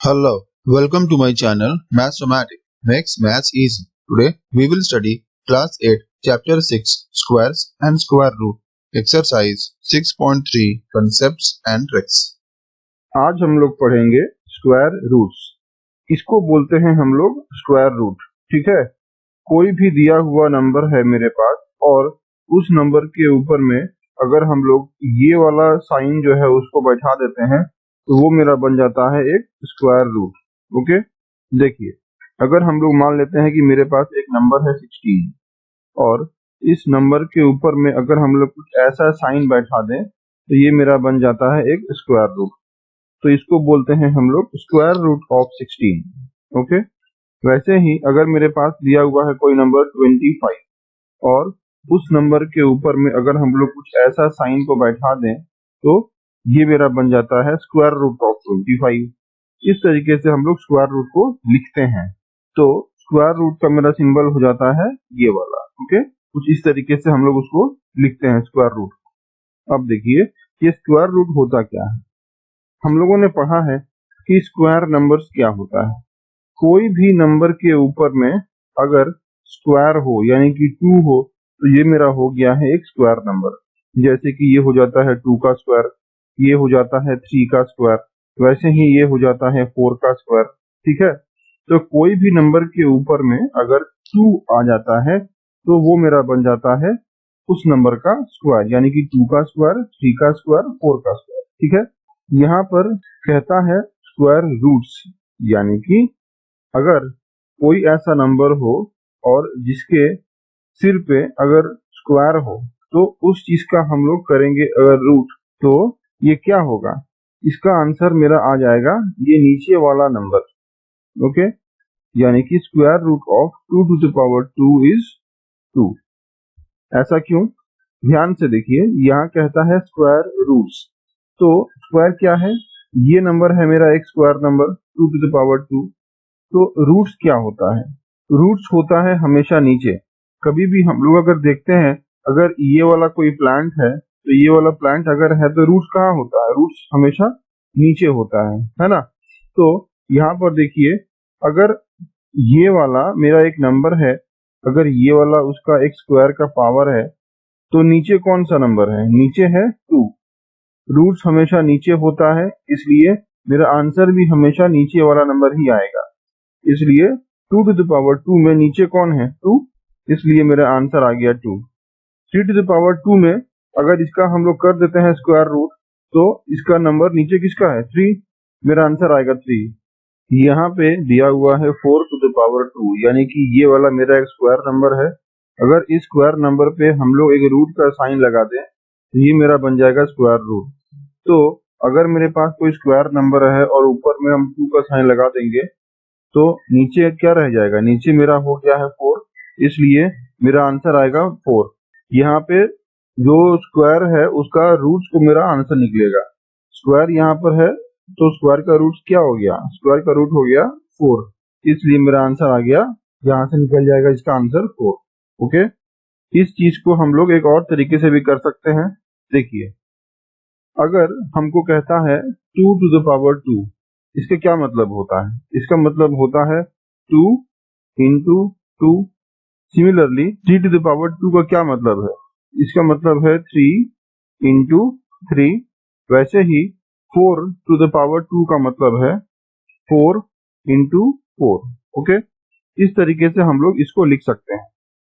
Hello, welcome to my channel Mathsomatic makes maths easy. Today we will study class 8 chapter 6 squares and square root exercise 6.3 concepts and tricks. आज हम लोग पढ़ेंगे square roots. इसको बोलते हैं हम लोग स्क्वायर रूट। ठीक है, कोई भी दिया हुआ नंबर है मेरे पास और उस नंबर के ऊपर में अगर हम लोग ये वाला साइन जो है उसको बैठा देते हैं तो वो मेरा बन जाता है एक स्क्वायर रूट। ओके, देखिए अगर हम लोग मान लेते हैं कि मेरे पास एक नंबर है 16 और इस नंबर के ऊपर में अगर हम लोग कुछ ऐसा साइन बैठा दें तो ये मेरा बन जाता है एक स्क्वायर रूट। तो इसको बोलते हैं हम लोग स्क्वायर रूट ऑफ 16। ओके, वैसे ही अगर मेरे पास दिया हुआ है कोई नंबर 25 और उस नंबर के ऊपर में अगर हम लोग कुछ ऐसा साइन को बैठा दें तो ये मेरा बन जाता है स्क्वायर रूट ऑफ 25। इस तरीके से हम लोग स्क्वायर रूट को लिखते हैं। तो स्क्वायर रूट का मेरा सिंबल हो जाता है ये वाला। ओके, कुछ इस तरीके से हम लोग उसको लिखते हैं स्क्वायर रूट। अब देखिए ये स्क्वायर रूट होता क्या है। हम लोगों ने पढ़ा है कि स्क्वायर नंबर्स क्या होता है। कोई भी नंबर के ऊपर में अगर स्क्वायर हो यानी कि 2 हो तो ये मेरा हो गया है एक स्क्वायर नंबर। जैसे कि ये हो जाता है 2 का स्क्वायर, ये हो जाता है 3 का स्क्वायर, वैसे ही ये हो जाता है 4 का स्क्वायर। ठीक है, तो कोई भी नंबर के ऊपर में अगर 2 आ जाता है तो वो मेरा बन जाता है उस नंबर का स्क्वायर, यानी कि 2 का स्क्वायर, 3 का स्क्वायर, 4 का स्क्वायर। ठीक है, यहाँ पर कहता है स्क्वायर रूट्स, यानी कि अगर कोई ऐसा नंबर हो और जिसके सिर पे अगर स्क्वायर हो तो उस चीज का हम लोग करेंगे अगर रूट, तो ये क्या होगा, इसका आंसर मेरा आ जाएगा ये नीचे वाला नंबर। ओके, यानी कि square root of 2 to the power 2 is 2। ऐसा क्यों, ध्यान से देखिए, यहाँ कहता है स्क्वायर रूट्स। तो स्क्वायर क्या है, ये नंबर है मेरा एक square number 2 to the power 2। तो रूट्स क्या होता है, रूट्स होता है हमेशा नीचे। कभी भी हम लोग अगर देखते हैं अगर ये वाला कोई प्लांट है तो ये वाला प्लांट अगर है तो रूट्स कहाँ होता है, रूट्स हमेशा नीचे होता है ना। तो यहाँ पर देखिए अगर ये वाला मेरा एक नंबर है, अगर ये वाला उसका एक स्क्वायर का पावर है तो नीचे कौन सा नंबर है, नीचे है 2। रूट्स हमेशा नीचे होता है, इसलिए मेरा आंसर भी हमेशा नीचे वाला नंबर ही आएगा। इसलिए 2 to the power 2 में नीचे कौन है 2, इसलिए मेरा आंसर आ गया 2। 3 to the power 2 में अगर इसका हम लोग कर देते हैं स्क्वायर रूट तो इसका नंबर नीचे किसका है 3, मेरा आंसर आएगा 3। यहाँ पे दिया हुआ है 4 to the power 2, यानी कि ये वाला मेरा एक स्क्वायर नंबर है। अगर इस स्क्वायर नंबर पे हम लोग एक रूट का साइन लगा दें तो ये मेरा बन जाएगा स्क्वायर रूट। तो अगर मेरे पास कोई स्क्वायर नंबर है और ऊपर में हम 2 का साइन लगा देंगे तो नीचे क्या रह जाएगा, नीचे मेरा हो गया है 4, इसलिए मेरा आंसर आएगा 4। यहाँ पे जो स्क्वायर है उसका रूट्स को मेरा आंसर निकलेगा। स्क्वायर यहाँ पर है तो स्क्वायर का रूट्स क्या हो गया, स्क्वायर का रूट हो गया 4, इसलिए मेरा आंसर आ गया, यहाँ से निकल जाएगा इसका आंसर 4। ओके, इस चीज को हम लोग एक और तरीके से भी कर सकते हैं। देखिए अगर हमको कहता है 2 to the power 2, इसका क्या मतलब होता है, इसका मतलब होता है 2 into 2। Similarly 3 to the power 2 का क्या मतलब है, इसका मतलब है 3 into 3। वैसे ही 4 to the power 2 का मतलब है 4 into 4। ओके, इस तरीके से हम लोग इसको लिख सकते हैं।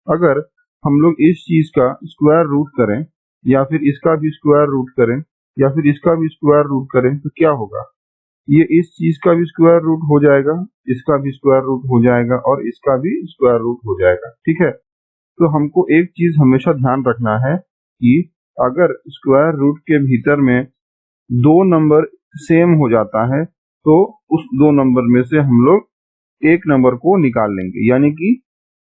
अगर हम लोग इस चीज का स्क्वायर रूट करें या फिर इसका भी स्क्वायर रूट करें या फिर इसका भी स्क्वायर रूट करें तो क्या होगा, ये इस चीज का भी स्क्वायर रूट हो जाएगा, इसका भी स्क्वायर रूट हो जाएगा और इसका भी स्क्वायर रूट हो जाएगा। ठीक है, तो हमको एक चीज हमेशा ध्यान रखना है कि अगर स्क्वायर रूट के भीतर में दो नंबर सेम हो जाता है तो उस दो नंबर में से हम लोग एक नंबर को निकाल लेंगे। यानी कि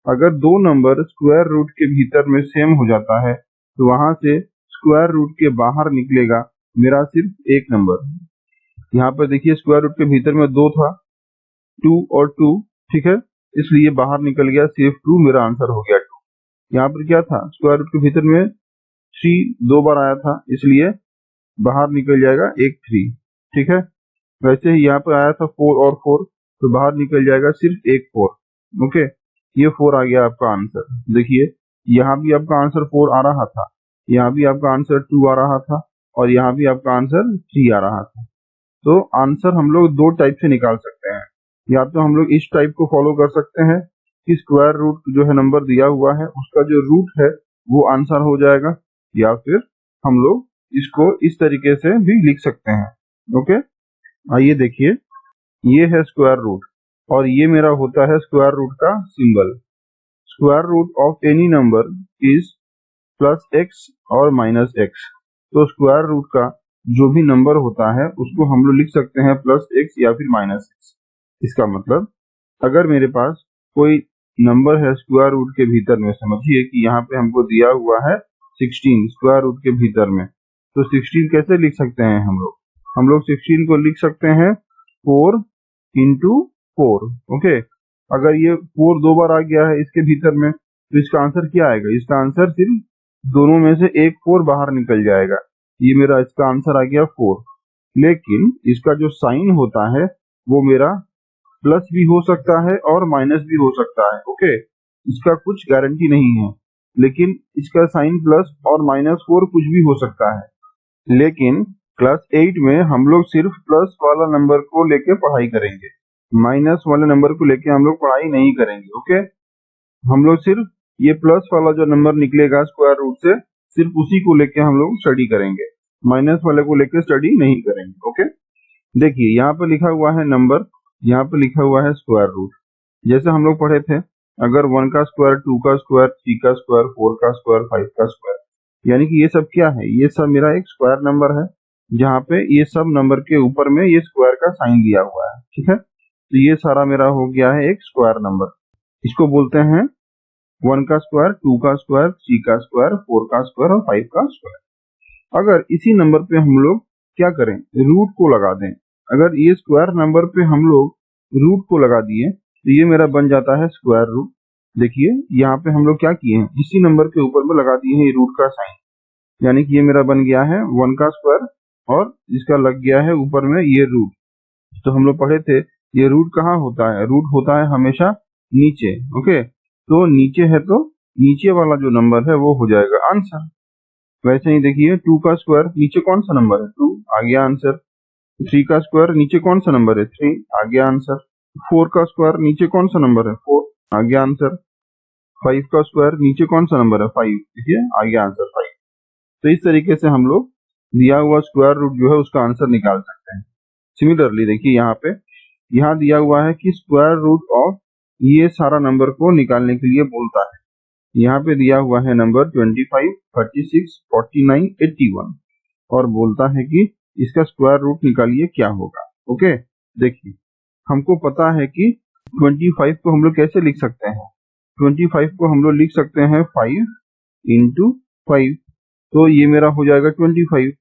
अगर दो नंबर स्क्वायर रूट के भीतर में सेम हो जाता है तो वहां से स्क्वायर रूट के बाहर निकलेगा मेरा सिर्फ एक नंबर। यहाँ पर देखिए स्क्वायर रूट के भीतर में 2 था, 2 और 2। ठीक है, इसलिए बाहर निकल गया सिर्फ 2, मेरा आंसर हो गया 2। यहाँ पर क्या था, स्क्वायर रूट के भीतर में 3 2 बार आया था, इसलिए बाहर निकल जाएगा एक 3। ठीक है, वैसे ही यहाँ पे आया था 4 और 4, तो बाहर निकल जाएगा सिर्फ एक 4। ओके, ये 4 आ गया आपका आंसर। देखिए यहाँ भी आपका आंसर 4 आ रहा था, यहाँ भी आपका आंसर 2 आ रहा था, और यहाँ भी आपका आंसर 3 आ रहा था। तो आंसर हम लोग दो टाइप से निकाल सकते हैं। या तो हम लोग इस टाइप को फॉलो कर सकते हैं कि स्क्वायर रूट जो है नंबर दिया हुआ है उसका जो रूट है वो आंसर हो जाएगा, या फिर हम लोग इसको इस तरीके से भी लिख सकते हैं। ओके, आइए देखिए, ये है स्क्वायर रूट और ये मेरा होता है स्क्वायर रूट का symbol. Square root of any number is plus x और माइनस एक्स। तो स्क्वायर रूट का जो भी नंबर होता है उसको हम लोग लिख सकते हैं प्लस एक्स या फिर माइनस एक्स। इसका मतलब अगर मेरे पास कोई नंबर है स्क्वायर रूट के भीतर में, समझिए कि यहाँ पे हमको दिया हुआ है 16 स्क्वायर रूट के भीतर में, तो 16 कैसे लिख सकते हैं हम लोग 16 को लिख सकते हैं 4 इंटू 4। ओके, अगर ये 4 दो बार आ गया है इसके भीतर में तो इसका आंसर क्या आएगा? इसका आंसर सिर्फ दोनों में से एक 4 बाहर निकल जाएगा। ये मेरा इसका आंसर आ गया 4। लेकिन इसका जो साइन होता है वो मेरा प्लस भी हो सकता है और माइनस भी हो सकता है। ओके, इसका कुछ गारंटी नहीं है, लेकिन इसका साइन प्लस और माइनस 4 कुछ भी हो सकता है। लेकिन क्लास 8 में हम लोग सिर्फ प्लस वाला नंबर को लेके पढ़ाई करेंगे, माइनस वाले नंबर को लेके हम लोग पढ़ाई नहीं करेंगे। ओके, हम लोग सिर्फ ये प्लस वाला जो नंबर निकलेगा स्क्वायर रूट से सिर्फ उसी को लेके हम लोग स्टडी करेंगे, माइनस वाले को लेके स्टडी नहीं करेंगे। ओके, देखिए यहाँ पे लिखा हुआ है नंबर, यहाँ पे लिखा हुआ है स्क्वायर रूट। जैसे हम लोग पढ़े थे, अगर 1 का स्क्वायर, 2 का स्क्वायर, 3 का स्क्वायर, 4 का स्क्वायर, 5 का स्क्वायर, यानी कि ये सब क्या है? ये सब मेरा एक स्क्वायर नंबर है जहाँ पे ये सब नंबर के ऊपर में ये स्क्वायर का साइन दिया हुआ है। ठीक है, तो ये सारा मेरा हो गया है एक स्क्वायर नंबर। इसको बोलते हैं 1 का स्क्वायर, 2 का स्क्वायर, 3 का स्क्वायर, 4 का स्क्वायर और 5 का स्क्वायर। अगर इसी नंबर पे हम लोग क्या करें? रूट को लगा दें। अगर ये स्क्वायर नंबर पे हम लोग रूट को लगा दिए तो ये मेरा बन जाता है स्क्वायर रूट। देखिए यहाँ पे हम लोग क्या किए हैं, इसी नंबर के ऊपर में लगा दिए हैं रूट का साइन, यानी कि ये मेरा बन गया है 1 का स्क्वायर और इसका लग गया है ऊपर में ये रूट। तो हम लोग पढ़े थे ये रूट कहाँ होता है? रूट होता है हमेशा नीचे। ओके, तो नीचे है तो नीचे वाला जो नंबर है वो हो जाएगा आंसर। वैसे ही देखिए 2 का स्क्वायर, नीचे कौन सा नंबर है? 2, आ गया आंसर। 3 का स्क्वायर, नीचे कौन सा नंबर है? 3, आ गया आंसर। 4 का स्क्वायर, नीचे कौन सा नंबर है? 4, आ गया आंसर। 5 का स्क्वायर, नीचे कौन सा नंबर है? 5, देखिए आ गया आंसर 5। तो इस तरीके से हम लोग दिया हुआ स्क्वायर रूट जो है उसका आंसर निकाल सकते हैं। सिमिलरली देखिए यहाँ पे, यहाँ दिया हुआ है कि स्क्वायर रूट ऑफ ये सारा नंबर को निकालने के लिए बोलता है। यहाँ पे दिया हुआ है नंबर 25, 36, 49, 81 और बोलता है कि इसका स्क्वायर रूट निकालिए क्या होगा। ओके, देखिए हमको पता है कि 25 को हम लोग कैसे लिख सकते हैं? 25 को हम लोग लिख सकते हैं 5 इंटू 5, तो ये मेरा हो जाएगा 25।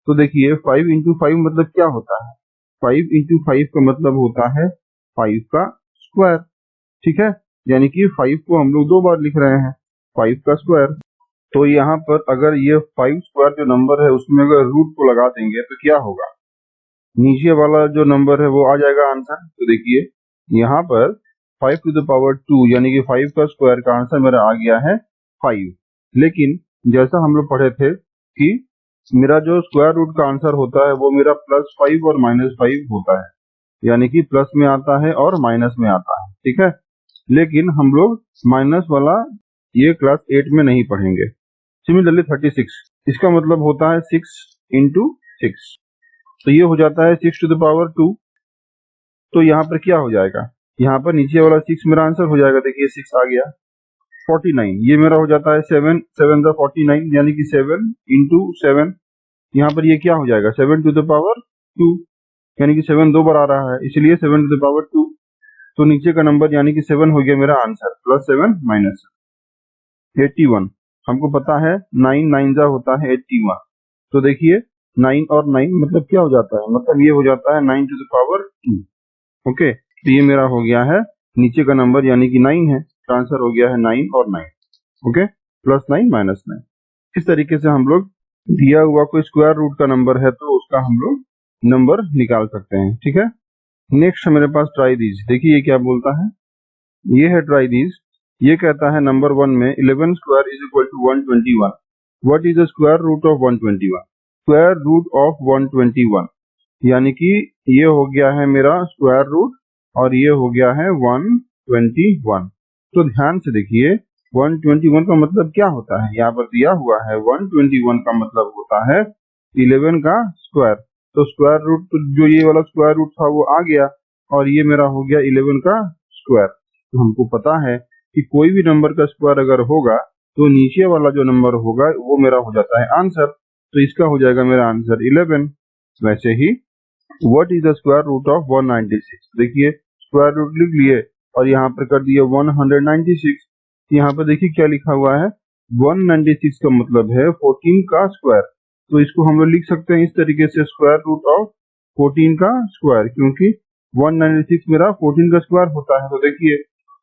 तो देखिए 5 इंटू 5 मतलब क्या होता है? 5 इंटू 5 का मतलब होता है 5 का स्क्वायर। ठीक है, यानी कि 5 को हम लोग दो बार लिख रहे हैं, 5 का स्क्वायर। तो यहाँ पर अगर ये 5 स्क्वायर जो नंबर है उसमें अगर रूट को लगा देंगे तो क्या होगा? नीचे वाला जो नंबर है वो आ जाएगा आंसर। तो देखिए यहाँ पर 5 टू द पावर 2 यानी कि 5 का स्क्वायर का आंसर मेरा आ गया है 5। लेकिन जैसा हम लोग पढ़े थे कि मेरा जो स्क्वायर रूट का आंसर होता है वो मेरा +5 और -5 होता है, यानी कि प्लस में आता है और माइनस में आता है। ठीक है, लेकिन हम लोग माइनस वाला ये क्लास 8 में नहीं पढ़ेंगे। सिमिलरली 36, इसका मतलब होता है 6 इंटू 6, तो ये हो जाता है 6 टू द पावर 2। तो यहाँ पर क्या हो जाएगा? यहाँ पर नीचे वाला 6 मेरा आंसर हो जाएगा। देखिए 6 आ गया। 49 ये मेरा हो जाता है 7, 7 द 49 यानी कि 7 इंटू 7, यहाँ पर ये क्या हो जाएगा? 7 टू द पावर 2 यानी कि 7 दो बार आ रहा है इसलिए 7 टू द पावर 2। तो नीचे का नंबर यानी कि 7 हो गया मेरा आंसर, +7 -7। 81 हमको पता है 9 9 जा होता है 81। तो देखिए 9 और 9 मतलब क्या हो जाता है? मतलब ये हो जाता है 9 टू द पावर 2। ओके, तो ये मेरा हो गया है नीचे का नंबर यानी कि 9 है, तो आंसर हो गया है 9 और 9। ओके, +9 -9। इस तरीके से हम लोग दिया हुआ कोई स्क्वायर रूट का नंबर है तो उसका हम लोग नंबर निकाल सकते हैं। ठीक है, नेक्स्ट मेरे पास ट्राई दीज। देखिए ये क्या बोलता है, ये है ट्राई दीज। ये कहता है नंबर 1 में 11 square is equal to 121। What is the square root of 121? Square root of 121 यानी कि ये हो गया है मेरा स्क्वायर रूट और ये हो गया है 121। तो ध्यान से देखिए 121 का मतलब क्या होता है, यहाँ पर दिया हुआ है 121 का मतलब होता है 11 का स्क्वायर। तो स्क्वायर रूट तो जो ये वाला स्क्वायर रूट था वो आ गया और ये मेरा हो गया 11 का स्क्वायर। तो हमको पता है कि कोई भी नंबर का स्क्वायर अगर होगा तो नीचे वाला जो नंबर होगा वो मेरा हो जाता है आंसर। तो इसका हो जाएगा मेरा आंसर 11। वैसे ही what is the square root of 196? देखिए स्क्वायर रूट लिख लिए और यहाँ पर कर दिए 196। यहाँ पर देखिए क्या लिखा हुआ है, 196 का मतलब है 14 का स्क्वायर। तो इसको हम लोग लिख सकते हैं इस तरीके से, स्क्वायर रूट ऑफ 14 का स्क्वायर, क्योंकि 196 मेरा 14 का स्क्वायर होता है। तो देखिए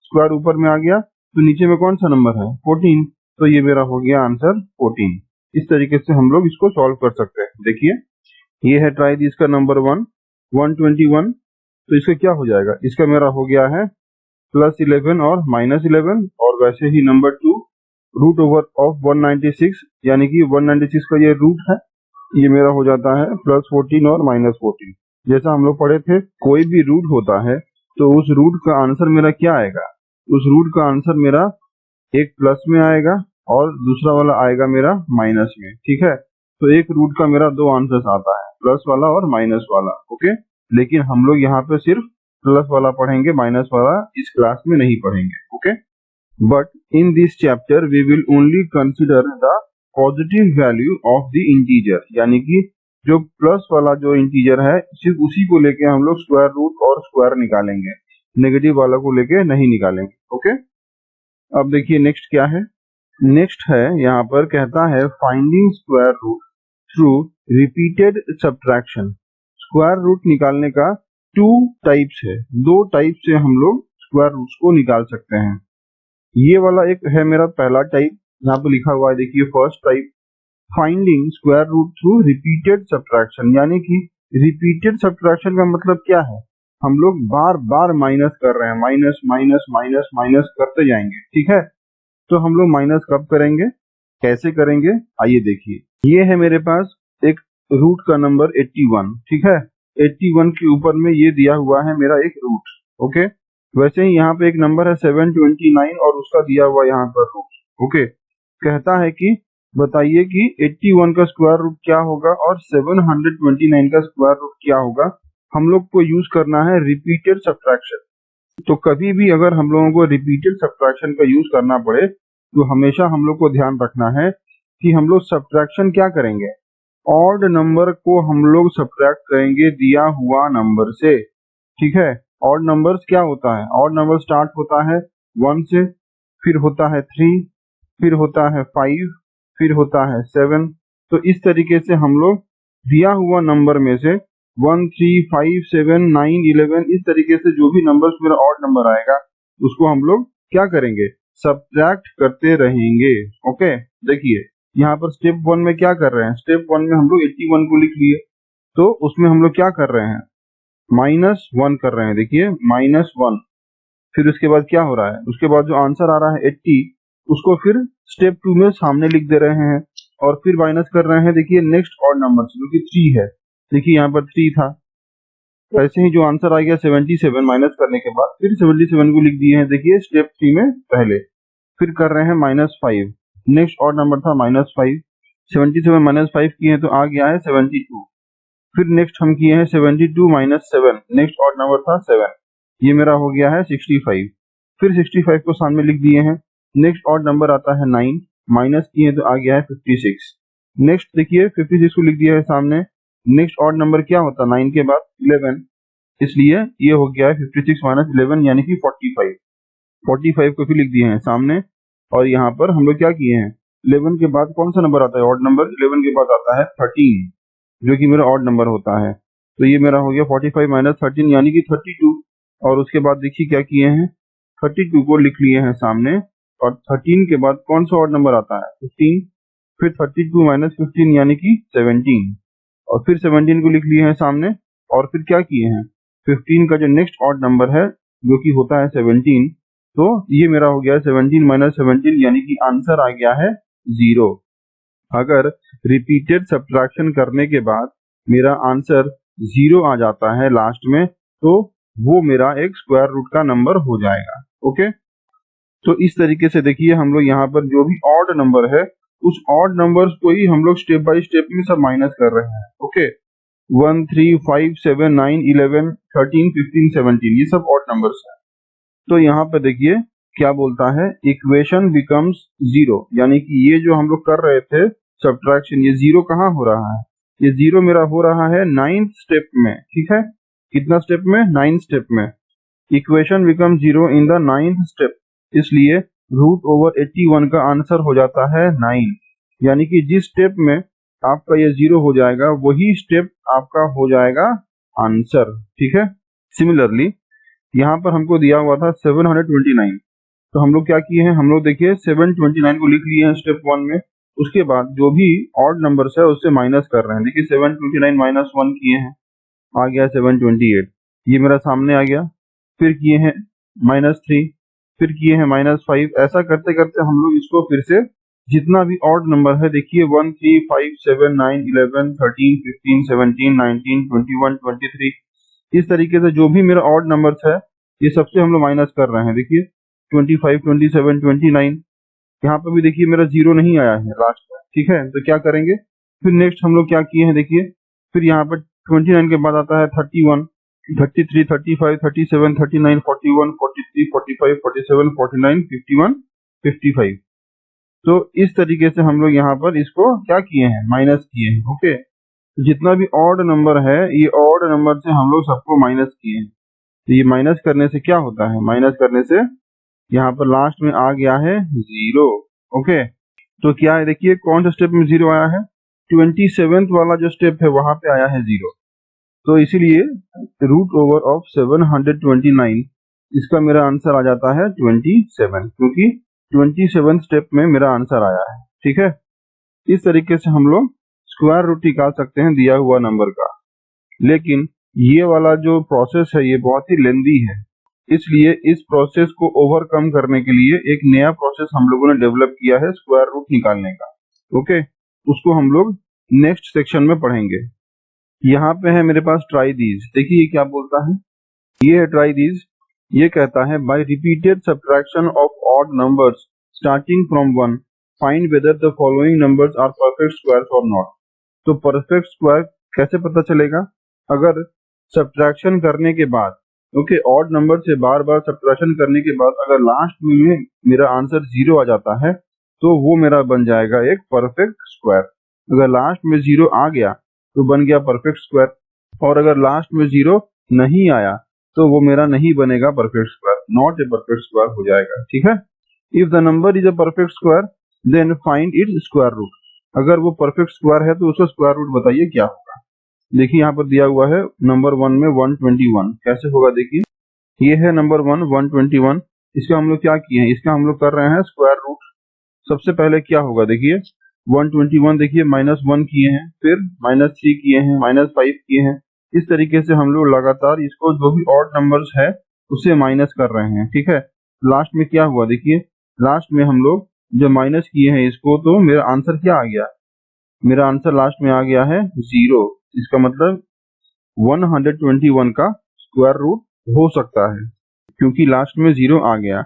स्क्वायर ऊपर में आ गया तो नीचे में कौन सा नंबर है, 14। तो ये मेरा हो गया आंसर 14। इस तरीके से हम लोग इसको सॉल्व कर सकते हैं। देखिए ये है ट्राई दिस का नंबर 121। तो इसका क्या हो जाएगा, इसका मेरा हो गया है +11 और -11। और वैसे ही नंबर 2 रूट ओवर ऑफ 196 यानी कि 196 का ये रूट है, ये मेरा हो जाता है +14 और -14। जैसा हम लोग पढ़े थे कोई भी रूट होता है तो उस रूट का आंसर मेरा क्या आएगा, उस रूट का आंसर मेरा एक प्लस में आएगा और दूसरा वाला आएगा मेरा माइनस में। ठीक है, तो एक रूट का मेरा दो आंसर्स आता है, प्लस वाला और माइनस वाला। ओके, लेकिन हम लोग यहाँ पे सिर्फ प्लस वाला पढ़ेंगे, माइनस वाला इस क्लास में नहीं पढ़ेंगे। Okay, but in this chapter we will only consider the positive value of the integer, यानी कि जो प्लस वाला जो इंटीजर है सिर्फ उसी को लेके हम लोग स्क्वायर रूट और स्क्वायर निकालेंगे, नेगेटिव वाला को लेके नहीं निकालेंगे। ओके, अब देखिए नेक्स्ट क्या है। नेक्स्ट है यहाँ पर कहता है finding square root through repeated subtraction. Square root निकालने का 2 टाइप्स है, 2 टाइप से हम लोग स्क्वायर रूट्स को निकाल सकते हैं। ये वाला एक है मेरा पहला टाइप, यहाँ पे लिखा हुआ है देखिए first type, finding square root through repeated subtraction. यानी कि रिपीटेड सब्ट्रैक्शन का मतलब क्या है, हम लोग बार बार माइनस कर रहे हैं, माइनस माइनस माइनस माइनस करते जाएंगे। ठीक है, तो हम लोग माइनस कब करेंगे, कैसे करेंगे, आइए देखिए। ये है मेरे पास एक रूट का नंबर 81। ठीक है, 81 के ऊपर में ये दिया हुआ है मेरा एक रूट। ओके, वैसे ही यहाँ पे एक नंबर है 729 और उसका दिया हुआ यहाँ पर रूट। ओके, कहता है कि बताइए कि 81 का स्क्वायर रूट क्या होगा और 729 का स्क्वायर रूट क्या होगा। हम लोग को यूज करना है रिपीटेड सब्ट्रैक्शन। तो कभी भी अगर हम लोगों को रिपीटेड सब्ट्रैक्शन का यूज करना पड़े तो हमेशा हम लोग को ध्यान रखना है कि हम लोग सब्ट्रैक्शन क्या करेंगे, ऑड नंबर को हम लोग सब्ट्रैक्ट करेंगे दिया हुआ नंबर से। ठीक है, ऑड नंबर्स क्या होता है, ऑड नंबर स्टार्ट होता है 1 से, फिर होता है 3, फिर होता है 5, फिर होता है 7। तो इस तरीके से हम लोग दिया हुआ नंबर में से 1, 3, 5, 7, 9, 11 इस तरीके से जो भी नंबर्स मेरा ऑड नंबर आएगा उसको हम लोग क्या करेंगे, सब्ट्रैक्ट करते रहेंगे। ओके, देखिए यहाँ पर स्टेप 1 में क्या कर रहे हैं, स्टेप 1 में हम लोग 81 को लिख लिए, तो उसमें हम लोग क्या कर रहे हैं, -1 कर रहे हैं। देखिए -1, फिर उसके बाद क्या हो रहा है, उसके बाद जो आंसर आ रहा है 80 उसको फिर स्टेप 2 में सामने लिख दे रहे हैं और फिर माइनस कर रहे हैं। देखिए नेक्स्ट ऑड नंबर से जो कि 3 है, देखिए यहाँ पर 3 था, वैसे ही जो आंसर आ गया 77 माइनस करने के बाद फिर 77 को लिख दिए हैं। देखिए स्टेप 3 में पहले, फिर कर रहे हैं -5, नेक्स्ट ऑड नंबर था -5, 77 -5 किए हैं तो आ गया है 72। फिर नेक्स्ट हम किए हैं 72 -7, नेक्स्ट ऑड नंबर था 7, ये मेरा हो गया है 65। फिर 65 को सामने लिख दिए हैं, नेक्स्ट ऑड नंबर आता है 9, माइनस किए तो आ गया है 56। नेक्स्ट देखिए 56 को लिख दिया है सामने, नेक्स्ट ऑड नंबर क्या होता है 9 के बाद 11, इसलिए ये हो गया है 56 - 11 यानी कि 45। 45 को फिर लिख दिए हैं सामने और यहाँ पर हम लोग क्या किए हैं, 11 के बाद कौन सा नंबर आता है ऑड नंबर, 11 के बाद आता है 13 जो कि मेरा ऑड नंबर होता है। तो ये मेरा हो गया 45 - 13 यानी कि 32। और उसके बाद देखिए क्या किए हैं, 32 को लिख लिए हैं सामने और 13 के बाद कौन सा ऑड नंबर आता है 15, फिर 32 - 15 यानी कि 17 और फिर 17 को लिख लिए हैं सामने, और फिर क्या किए हैं 15 का जो नेक्स्ट ऑड नंबर है जो कि होता है 17, तो ये मेरा हो गया है 17 माइनस 17, यानी कि आंसर आ गया है 0। अगर रिपीटेड सब्ट्रैक्शन करने के बाद मेरा आंसर 0 आ जाता है लास्ट में, तो वो मेरा एक स्क्वायर रूट का नंबर हो जाएगा। ओके, तो इस तरीके से देखिए हम लोग यहाँ पर जो भी ऑड नंबर है उस ऑड नंबर्स को ही हम लोग स्टेप बाय स्टेप में सब माइनस कर रहे हैं। ओके, 1 3 5 7 9 11 13 15 17 ये सब ऑड नंबर्स हैं। तो यहाँ पे देखिए क्या बोलता है, इक्वेशन बिकम्स 0, यानी कि ये जो हम लोग कर रहे थे सब्ट्रैक्शन, ये 0 कहाँ हो रहा है, ये 0 मेरा हो रहा है 9th स्टेप में। ठीक है, कितना स्टेप में, 9th स्टेप में। Equation become 0 in the 9th step, इसलिए रूट ओवर 81 का आंसर हो जाता है 9, यानी कि जिस स्टेप में आपका ये 0 हो जाएगा वही स्टेप आपका हो जाएगा आंसर। ठीक है, सिमिलरली यहाँ पर हमको दिया हुआ था 729, तो हम लोग क्या किए हैं, हम लोग देखिए 729 को लिख लिए हैं स्टेप 1 में। उसके बाद जो भी ऑड नंबर्स है उससे माइनस कर रहे हैं। देखिए 729 माइनस 1 किए हैं, आ गया 728, ये मेरा सामने आ गया। फिर किए हैं -3, फिर किए हैं -5, ऐसा करते करते हम लोग इसको फिर से जितना भी ऑड नंबर है, देखिए 1 3 5 7 9 11 13 15 17 19 21 23, इस तरीके से जो भी मेरा ऑड नंबर्स है ये सबसे हम लोग माइनस कर रहे हैं। देखिए 25 27 29, यहाँ पर भी देखिए मेरा 0 नहीं आया है लास्ट में। ठीक है, तो क्या करेंगे, फिर नेक्स्ट हम लोग क्या किए हैं, देखिए फिर यहाँ पर 29 के बाद आता है 31 33 35 37 39 41 43 45 47 49 51 55। तो इस तरीके से हम लोग यहाँ पर इसको क्या किए हैं, माइनस किए हैं। ओके, जितना भी ऑड नंबर है ये ऑड नंबर से हम लोग सबको माइनस किए हैं। तो ये माइनस करने से क्या होता है, माइनस करने से यहाँ पर लास्ट में आ गया है 0। ओके, तो क्या है, देखिए कौन सा स्टेप में 0 आया है, 27th वाला जो स्टेप है वहां पे आया है 0। तो इसीलिए रूट ओवर ऑफ 729 इसका मेरा आंसर आ जाता है 27, क्योंकि 27 स्टेप में मेरा आंसर आया है। ठीक है, इस तरीके से हम लोग स्क्वायर रूट निकाल सकते हैं दिया हुआ नंबर का। लेकिन ये वाला जो प्रोसेस है ये बहुत ही लेंदी है, इसलिए इस प्रोसेस को ओवरकम करने के लिए एक नया प्रोसेस हम लोगों ने डेवलप किया है स्क्वायर रूट निकालने का। ओके, उसको हम लोग नेक्स्ट सेक्शन में पढ़ेंगे। यहाँ पे है मेरे पास ट्राई दीज, देखिए ये क्या बोलता है, ये है ट्राई दीज। ये कहता है by repeated subtraction of odd numbers starting from 1 find whether the following numbers are perfect squares और नॉट। तो परफेक्ट स्क्वायर कैसे पता चलेगा, अगर सब्ट्रैक्शन करने के बाद, ओके, ऑड नंबर से बार बार सब्ट्रैक्शन करने के बाद अगर लास्ट में मेरा आंसर 0 आ जाता है तो वो मेरा बन जाएगा एक परफेक्ट स्क्वायर। अगर लास्ट में 0 आ गया तो बन गया परफेक्ट स्क्वायर, और अगर लास्ट में 0 नहीं आया तो वो मेरा नहीं बनेगा perfect square, not a perfect square हो जाएगा। ठीक है, if the number is a perfect square then find its square root. अगर वो परफेक्ट स्क्वायर है तो उसका स्क्वायर रूट बताइए क्या होगा। देखिए यहाँ पर दिया हुआ है नंबर 1 में 121, कैसे होगा, देखिए ये है नंबर 1 121, इसका हम लोग क्या किए हैं, इसका हम लोग कर रहे हैं स्क्वायर रूट। सबसे पहले क्या होगा, देखिए 121, देखिए -1 किए हैं, फिर -3 किए हैं, -5 किए हैं। इस तरीके से हम लोग लगातार इसको जो भी ऑड नंबर्स है उससे माइनस कर रहे हैं। ठीक है, लास्ट में क्या हुआ, देखिए लास्ट में हम लोग जब माइनस किए हैं इसको तो मेरा आंसर क्या आ गया, मेरा आंसर लास्ट में आ गया है 0। इसका मतलब 121 का स्क्वायर रूट हो सकता है क्योंकि लास्ट में 0 आ गया।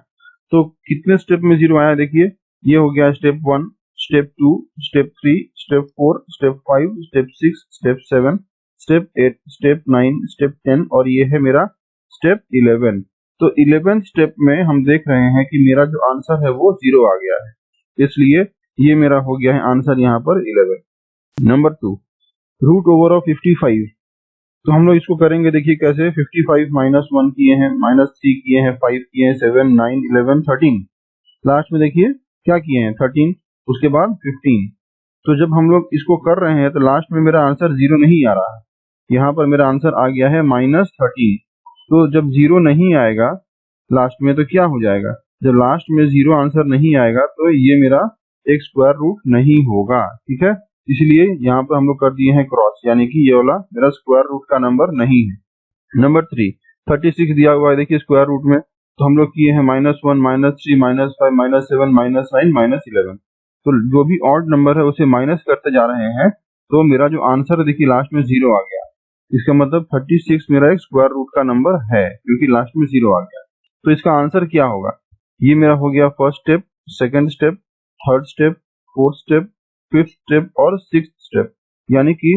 तो कितने स्टेप में 0 आया, देखिए ये हो गया step 1, step 2, step 3, step 4, step 5, step 6, step 7, step 8, step 9, step 10 और ये है मेरा स्टेप 11। तो 11th स्टेप में हम देख रहे हैं कि मेरा जो आंसर है वो 0 आ गया है, इसलिए ये मेरा हो गया है आंसर यहाँ पर 11। Number 2, root over of 55। तो हम लोग इसको करेंगे, देखिए कैसे, 55 -1 किए हैं, -3 किए हैं, 5 किए हैं, 7 9 11 13, लास्ट में देखिए क्या किए हैं 13, उसके बाद 15। तो जब हम लोग इसको कर रहे हैं तो लास्ट में मेरा आंसर 0 नहीं आ रहा है, यहाँ पर मेरा आंसर आ गया है -13। तो जब 0 नहीं आएगा लास्ट में तो क्या हो जाएगा, जब लास्ट में 0 आंसर नहीं आएगा तो ये मेरा एक स्क्वायर रूट नहीं होगा। ठीक है, इसलिए यहाँ पर हम लोग कर दिए हैं क्रॉस, यानी कि ये वाला मेरा स्क्वायर रूट का नंबर नहीं है। नंबर 3, 36 दिया हुआ है, देखिए स्क्वायर रूट में, तो हम लोग किए हैं -1, -3, -5, -7, -9, -11। तो जो भी ऑड नंबर है उसे माइनस करते जा रहे हैं, तो मेरा जो आंसर है देखिए लास्ट में 0 आ गया। इसका मतलब 36 मेरा एक स्क्वायर रूट का नंबर है, क्योंकि लास्ट में 0 आ गया। तो इसका आंसर क्या होगा? ये मेरा हो गया first step, second step, third step, fourth step, fifth step और सिक्स्थ स्टेप, यानी कि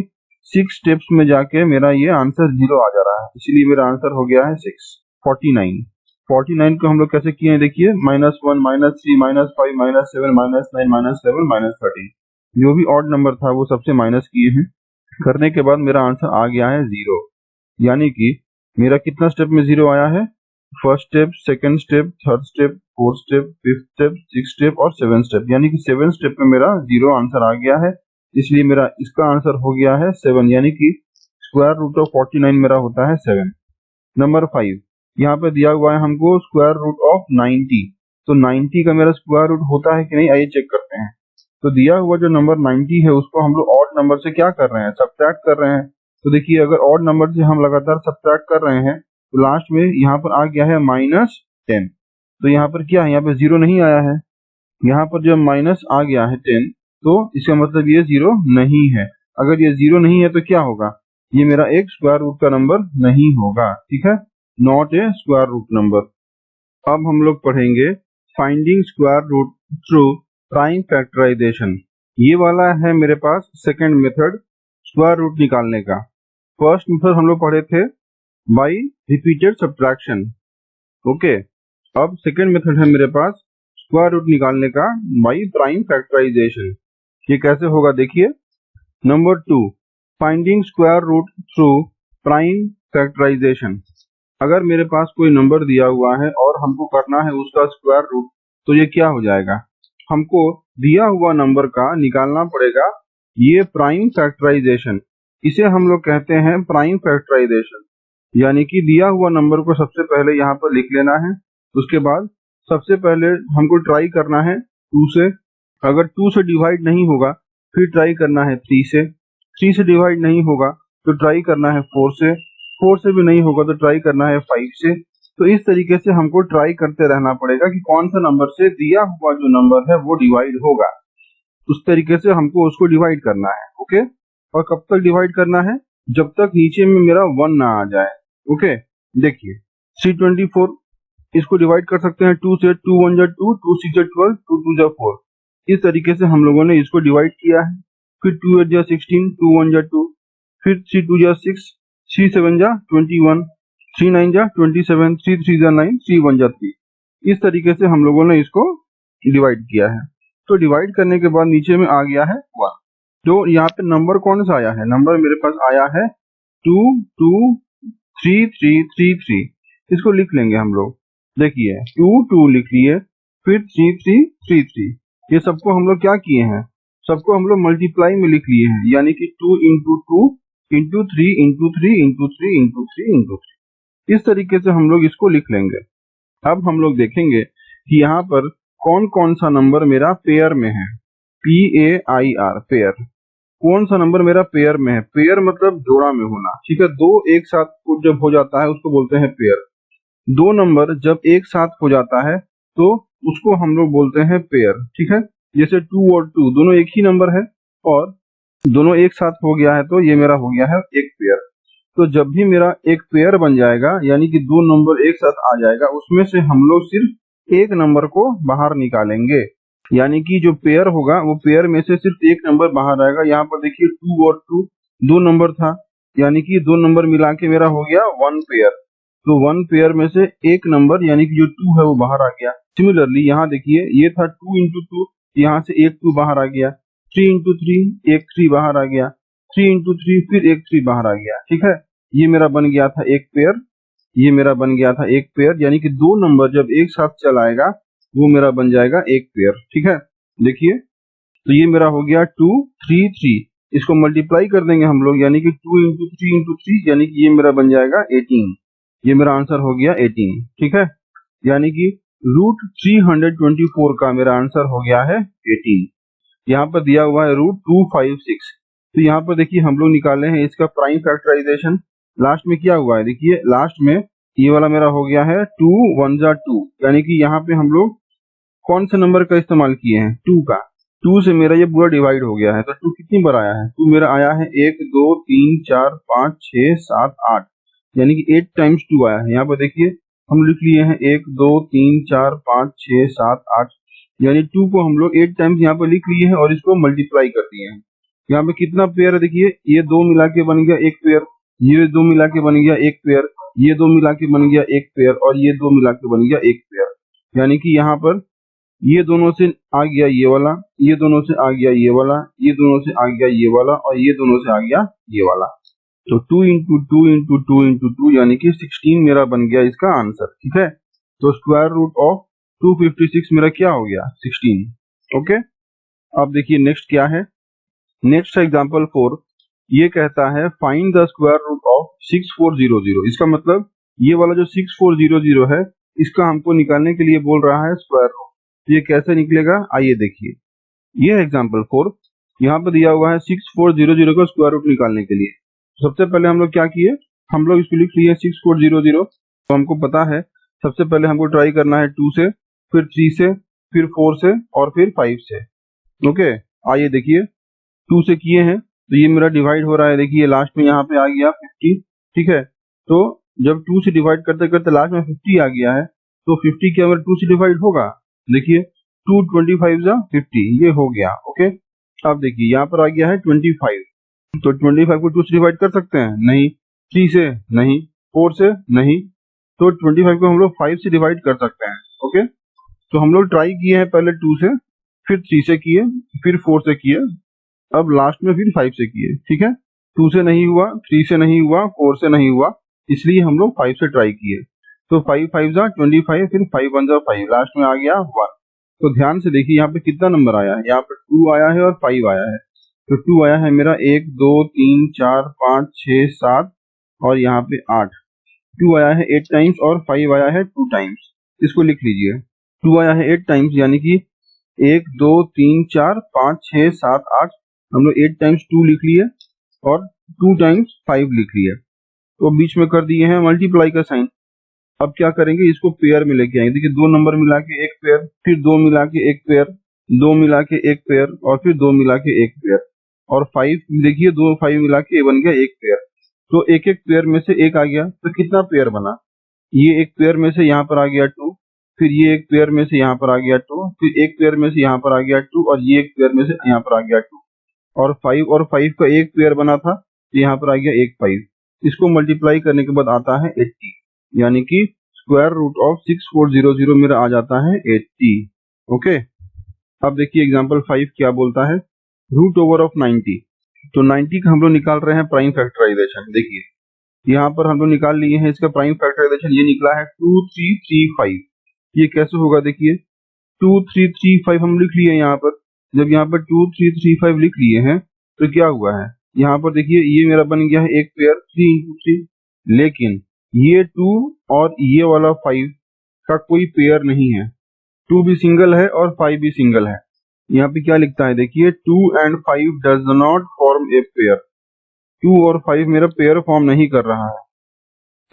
6 स्टेप्स में जाके मेरा ये आंसर 0 आ जा रहा है, इसलिए मेरा आंसर हो गया है 6। 49 49 को हम लोग कैसे किए हैं देखिए, -1, -3, -5, -7, -9, -7, -13, जो भी ऑड नंबर था वो सबसे माइनस किए हैं। करने के बाद मेरा आंसर आ गया है 0, यानी कि मेरा कितना स्टेप में 0 आया है? First step, second step, third step, fourth step, fifth step, six step और सेवन स्टेप, यानी कि 7 स्टेप में मेरा 0 आंसर आ गया है, इसलिए मेरा इसका आंसर हो गया है 7, यानी कि स्क्वायर रूट ऑफ 49 मेरा होता है 7। नंबर 5, यहाँ पे दिया हुआ है हमको स्क्वायर रूट ऑफ 90, तो 90 का मेरा स्क्वायर रूट होता है कि नहीं, आइए चेक करते हैं। तो दिया हुआ जो नंबर 90 है उसको हम लोग ऑड नंबर से क्या कर रहे हैं, सब्ट्रैक्ट कर रहे हैं। तो देखिए अगर ऑड नंबर से हम लगातार सब्ट्रैक्ट कर रहे हैं तो लास्ट में यहाँ पर आ गया है -10, तो यहाँ पर क्या है, यहाँ पे 0 नहीं आया है, यहाँ पर जब माइनस आ गया है 10 तो इसका मतलब ये 0 नहीं है। अगर ये 0 नहीं है तो क्या होगा, ये मेरा एक स्क्वायर रूट का नंबर नहीं होगा, ठीक है, not a square root number. अब हम लोग पढ़ेंगे finding square root through prime factorisation. ये वाला है मेरे पास सेकंड मेथड स्क्वायर रूट निकालने का। फर्स्ट मेथड हम लोग पढ़े थे बाय रिपीटेड सब्ट्रैक्शन, ओके। अब सेकंड मेथड है मेरे पास स्क्वायर रूट निकालने का बाय प्राइम फैक्टराइजेशन। ये कैसे होगा देखिए। Number 2, finding square root through prime factorisation. अगर मेरे पास कोई नंबर दिया हुआ है और हमको करना है उसका स्क्वायर रूट, तो ये क्या हो जाएगा, हमको दिया हुआ नंबर का निकालना पड़ेगा ये प्राइम फैक्टराइजेशन। इसे हम लोग कहते हैं प्राइम फैक्टराइजेशन, यानी कि दिया हुआ नंबर को सबसे पहले यहाँ पर लिख लेना है, उसके बाद सबसे पहले हमको ट्राई करना है 2 से, अगर 2 से डिवाइड नहीं होगा फिर ट्राई करना है 3 से, 3 से डिवाइड नहीं होगा तो ट्राई करना है 4 से, 4 से भी नहीं होगा तो ट्राई करना है 5 से। तो इस तरीके से हमको ट्राई करते रहना पड़ेगा कि कौन सा नंबर से दिया हुआ जो नंबर है वो डिवाइड होगा, उस तरीके से हमको उसको डिवाइड करना है, ओके। और कब तक डिवाइड करना है, जब तक नीचे में मेरा 1 ना आ जाए, ओके। देखिए 324 इसको डिवाइड कर सकते हैं 2 से, 2 1 जा 2, 2 6 जा 12, 2 2 जा 4, इस तरीके से हम लोगों ने इसको डिवाइड किया है। फिर 2 8 जा 16, 2 1 जा 2, फिर 3 2 जा 6, 3 7 जा 21, 3 9 जा 27, 3 3 जा 9, 3 1 जा 3, इस तरीके से हम लोगों ने इसको डिवाइड किया है। तो डिवाइड करने के बाद नीचे में आ गया है 1। तो यहाँ पे नंबर कौन सा आया है, नंबर मेरे पास आया है 2 2 3 3 3 3, इसको लिख लेंगे हम लोग। देखिए 2 2 लिख लिए, फिर 3 3 3 3, ये सबको हम लोग क्या किए हैं, सबको हम लोग मल्टीप्लाई में लिख लिए हैं, यानी कि 2 into 2 into 3 into 3 into 3 into 3 into 3, इस तरीके से हम लोग इसको लिख लेंगे। अब हम लोग देखेंगे कि यहाँ पर कौन कौन सा नंबर मेरा पेयर में है, PAIR पेयर, कौन सा नंबर मेरा पेयर में है। पेयर मतलब जोड़ा में होना, ठीक है, दो एक साथ जब हो जाता है उसको बोलते हैं पेयर। दो नंबर जब एक साथ हो जाता है तो उसको हम लोग बोलते हैं पेयर, ठीक है। जैसे 2 और 2 दोनों एक ही नंबर है और दोनों एक साथ हो गया है तो ये मेरा हो गया है एक पेयर। तो जब भी मेरा एक पेयर बन जाएगा, यानी कि दो नंबर एक साथ आ जाएगा, उसमें से हम लोग सिर्फ एक नंबर को बाहर निकालेंगे, यानी कि जो पेयर होगा वो पेयर में से सिर्फ एक नंबर बाहर आएगा। यहाँ पर देखिए 2 और 2 दो नंबर था, यानी कि दो नंबर मिला के मेरा हो गया 1 पेयर। तो 1 पेयर में से एक नंबर यानी कि जो 2 है वो बाहर आ गया। सिमिलरली यहाँ देखिए ये था 2 इंटू 2, यहाँ से एक 2 बाहर आ गया, 3 इंटू 3 एक 3 बाहर आ गया, 3 इंटू 3 फिर एक 3 बाहर आ गया, ठीक है। ये मेरा बन गया था एक पेयर, ये मेरा बन गया था एक पेयर, यानी कि दो नंबर जब एक साथ चलाएगा वो मेरा बन जाएगा एक पेयर, ठीक है। देखिए तो ये मेरा हो गया 2 3 3, इसको मल्टीप्लाई कर देंगे हम लोग, यानी कि 2 इंटू 3 इंटू 3, यानी कि ये मेरा बन जाएगा 18, ये मेरा आंसर हो गया 18, ठीक है। यानी कि रूट 324 का मेरा आंसर हो गया है 18। यहाँ पर दिया हुआ है √256। तो यहाँ पर देखिए हम लोग निकाले हैं इसका प्राइम फैक्टराइजेशन। लास्ट में क्या हुआ है, देखिए लास्ट में ये वाला मेरा हो गया है 2 1 जा 2, यानी कि यहाँ पे हम लोग कौन से नंबर का इस्तेमाल किए हैं, 2 का। 2 से मेरा ये पूरा डिवाइड हो गया है। तो 2 कितनी बार आया है, 2 मेरा आया है 1 2 3 4 5 6 7 8, यानी कि 8 टाइम्स 2 आया है। यहाँ पर देखिए हम लिख लिए हैं 1 2 3 4 5 6 7 8, यानी 2 को हम लोग 8 टाइम्स यहाँ पर लिख लिए हैं और इसको मल्टीप्लाई कर दिए हैं। यहाँ पे कितना पेयर है, देखिए ये 2 मिला के बन गया एक पेयर, ये 2 मिला के बन गया एक पेयर, ये 2 मिला के बन गया एक पेयर, और ये 2 मिला के बन गया एक पेयर। यानी कि यहाँ पर ये दोनों से आ गया ये वाला, ये दोनों से आ गया ये वाला, ये दोनों से आ गया ये वाला, और ये दोनों से आ गया ये वाला। तो 2 इंटू 2 इंटू 2 इंटू 2 यानी कि 16 मेरा बन गया इसका आंसर। ठीक है, तो स्क्वायर रूट ऑफ 256 मेरा क्या हो गया, 16। ओके, अब देखिए नेक्स्ट क्या है। नेक्स्ट एग्जांपल 4 ये कहता है find the square root of 6400। इसका मतलब ये वाला जो 6400 है इसका हमको निकालने के लिए बोल रहा है स्क्वायर रूट। तो ये कैसे निकलेगा, आइए देखिए। ये एग्जांपल 4 यहाँ पर दिया हुआ है 6400 का स्क्वायर रूट निकालने के लिए। सबसे पहले हम लोग क्या किए, हम लोग इसको लिख लिए 6400। तो हमको पता है सबसे पहले हमको ट्राई करना है 2 से, फिर 3 से, फिर 4 से, और फिर 5 से। ओके, आइए देखिए 2 से किए हैं तो ये मेरा डिवाइड हो रहा है, देखिए लास्ट में यहाँ पे आ गया 50। ठीक है, तो जब 2 से डिवाइड करते करते लास्ट में 50 आ गया है, तो 50 क्या मेरा 2 से डिवाइड होगा, देखिए 2 25 जा 50, ये हो गया। ओके, अब देखिए यहाँ पर आ गया है 25, तो 25 को 2 से डिवाइड कर सकते हैं, नहीं। 3 से नहीं, 4 से नहीं, तो 25 को हम लोग 5 से डिवाइड कर सकते हैं। ओके, तो हम लोग ट्राई किए हैं पहले 2 से, फिर 3 से किए, फिर 4 से किए, अब लास्ट में फिर 5 से किए। ठीक है, 2 से नहीं हुआ, 3 से नहीं हुआ, 4 से नहीं हुआ, इसलिए हम लोग 5 से ट्राई किए। तो 5 5 जा 25, फिर 5 1 जा 5, लास्ट में आ गया 1। तो ध्यान से देखिए यहाँ पे कितना नंबर आया है, यहाँ पे 2 आया है और 5 आया है। तो 2 आया है मेरा 1 2 3 4 5 6 7 और यहाँ पे 8। 2 आया है 8 टाइम्स और 5 आया है 2 टाइम्स। इसको लिख लीजिए, 2 आया है 8 टाइम्स, यानी कि 1 2 3 4 5 6 7 8, हम लोग 8 टाइम्स 2 लिख लिए और 2 टाइम्स 5 लिख लिए। तो बीच में कर दिए हैं मल्टीप्लाई का साइन। अब क्या करेंगे, इसको पेयर में लेके आएंगे। देखिए 2 नंबर मिला के एक पेयर, फिर 2 मिला के एक पेयर, 2 मिला के एक पेयर, और फिर 2 मिला के एक पेयर, और 5 देखिए 2 5 मिला के बन गया एक पेयर। तो एक एक पेयर में से एक आ गया, तो कितना पेयर बना, ये एक पेयर में से यहाँ पर आ गया 2, फिर ये एक पेयर में से यहाँ पर आ गया 2, फिर एक पेयर में से यहाँ पर आ गया 2, और ये एक पेयर में से यहाँ पर आ गया 2, और 5 का एक पेयर बना था, तो यहाँ पर आ गया एक 5। इसको मल्टीप्लाई करने के बाद आता है 80, यानी कि स्क्वायर रूट ऑफ 6400 मेरा आ जाता है 80। ओके, अब देखिए एग्जांपल 5 क्या बोलता है, रूट ओवर ऑफ 90। तो 90 का हम लोग निकाल रहे हैं प्राइम फैक्टराइजेशन। देखिए यहाँ पर हम लोग निकाल लिए हैं इसका प्राइम फैक्टराइजेशन, ये निकला है 2335। ये कैसे होगा, देखिए 2335 हम लिख लिए यहाँ पर। जब यहाँ पर 2335 लिख लिए हैं तो क्या हुआ है, यहाँ पर देखिए ये मेरा बन गया है एक पेयर 3 इंटू 3, लेकिन ये 2 और ये वाला 5 का कोई पेयर नहीं है। 2 भी सिंगल है और 5 भी सिंगल है। यहाँ पे क्या लिखता है, देखिए 2 and 5 does not form a pair. 2 और 5 मेरा पेयर फॉर्म नहीं कर रहा है,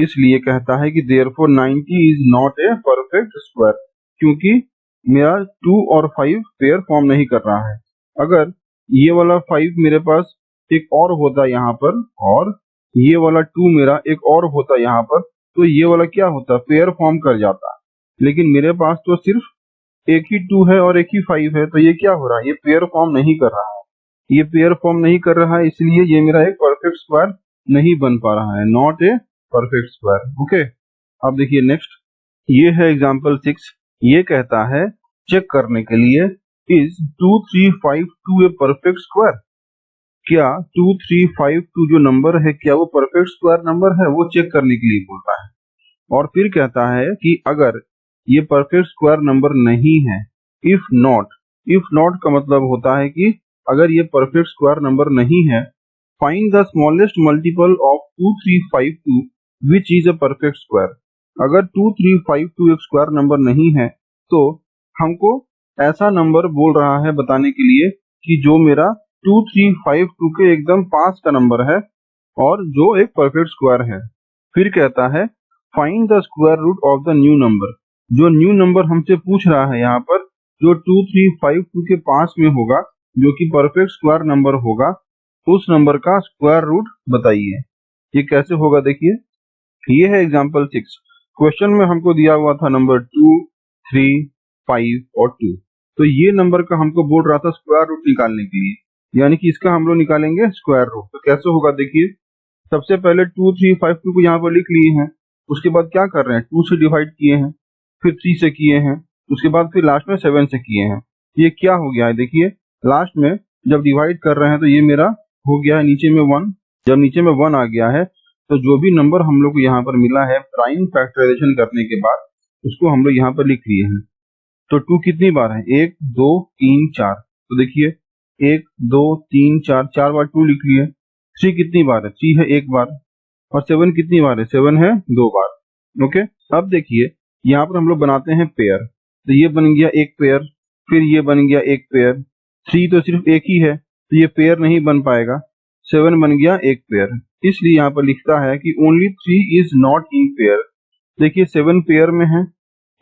इसलिए कहता है कि therefore 90 is not a perfect square, क्योंकि मेरा 2 और 5 पेयर फॉर्म नहीं कर रहा है। अगर ये वाला 5 मेरे पास एक और होता यहाँ पर, और ये वाला 2 मेरा एक और होता यहाँ पर, तो ये वाला क्या होता, पेयर फॉर्म कर जाता। लेकिन मेरे पास तो सिर्फ एक ही 2 है और एक ही 5 है, तो ये क्या हो रहा है, ये पेयर फॉर्म नहीं कर रहा है। ये पेयर फॉर्म नहीं कर रहा है, इसलिए ये मेरा एक परफेक्ट स्क्वायर नहीं बन पा रहा है, not a perfect square. Okay, अब देखिए नेक्स्ट, ये है एग्जांपल 6। ये कहता है चेक करने के लिए इज 2352 ए परफेक्ट स्क्वायर। क्या 2352 जो नंबर है क्या वो परफेक्ट स्क्वायर नंबर है, वो चेक करने के लिए बोलता है। और फिर कहता है कि अगर ये परफेक्ट स्क्वायर नंबर नहीं है, इफ नॉट का मतलब होता है कि अगर ये परफेक्ट स्क्वायर नंबर नहीं है, find the smallest multiple of 2352 which is a perfect square. अगर 2352 एक स्क्वायर नंबर नहीं है, तो हमको ऐसा नंबर बोल रहा है बताने के लिए कि जो मेरा 2352 के एकदम पास का नंबर है और जो एक परफेक्ट स्क्वायर है। फिर कहता है find the square root of the new number. जो न्यू नंबर हमसे पूछ रहा है यहाँ पर, जो 2352 के पास में होगा, जो कि परफेक्ट स्क्वायर नंबर होगा, उस नंबर का स्क्वायर रूट बताइए। ये कैसे होगा देखिए, ये है एग्जाम्पल 6। क्वेश्चन में हमको दिया हुआ था नंबर 2, 3, 5 और 2। तो ये नंबर का हमको बोल रहा था स्क्वायर रूट निकालने के लिए, यानी कि इसका हम लोग निकालेंगे स्क्वायर रूट। तो कैसे होगा देखिए, सबसे पहले 2352 को यहाँ पर लिख लिए हैं, उसके बाद क्या कर रहे हैं, 2 से डिवाइड किए हैं, फिर 3 से किए हैं, उसके बाद फिर लास्ट में 7 से किए हैं। ये क्या हो गया है देखिए, लास्ट में जब डिवाइड कर रहे हैं तो ये मेरा हो गया है नीचे में 1। जब नीचे में 1 आ गया है तो जो भी नंबर हम लोग को यहाँ पर मिला है प्राइम फैक्टराइजेशन करने के बाद, उसको हम लोग यहाँ पर लिख लिए हैं। तो 2 कितनी बार है, 1, 2, 3, 4। तो देखिए 1, 2, 3, 4, 4 बार 2 लिख लिए। 3 कितनी बार है, 3 है 1 बार। और 7 कितनी बार है, 7 है 2 बार। ओके, अब देखिए यहाँ पर हम लोग बनाते हैं पेयर। तो ये बन गया एक पेयर, फिर ये बन गया एक पेयर। 3 तो सिर्फ एक ही है तो ये पेयर नहीं बन पाएगा। 7 बन गया एक पेयर, इसलिए यहाँ पर लिखता है कि only 3 is not in pair. देखिए 7 पेयर में है,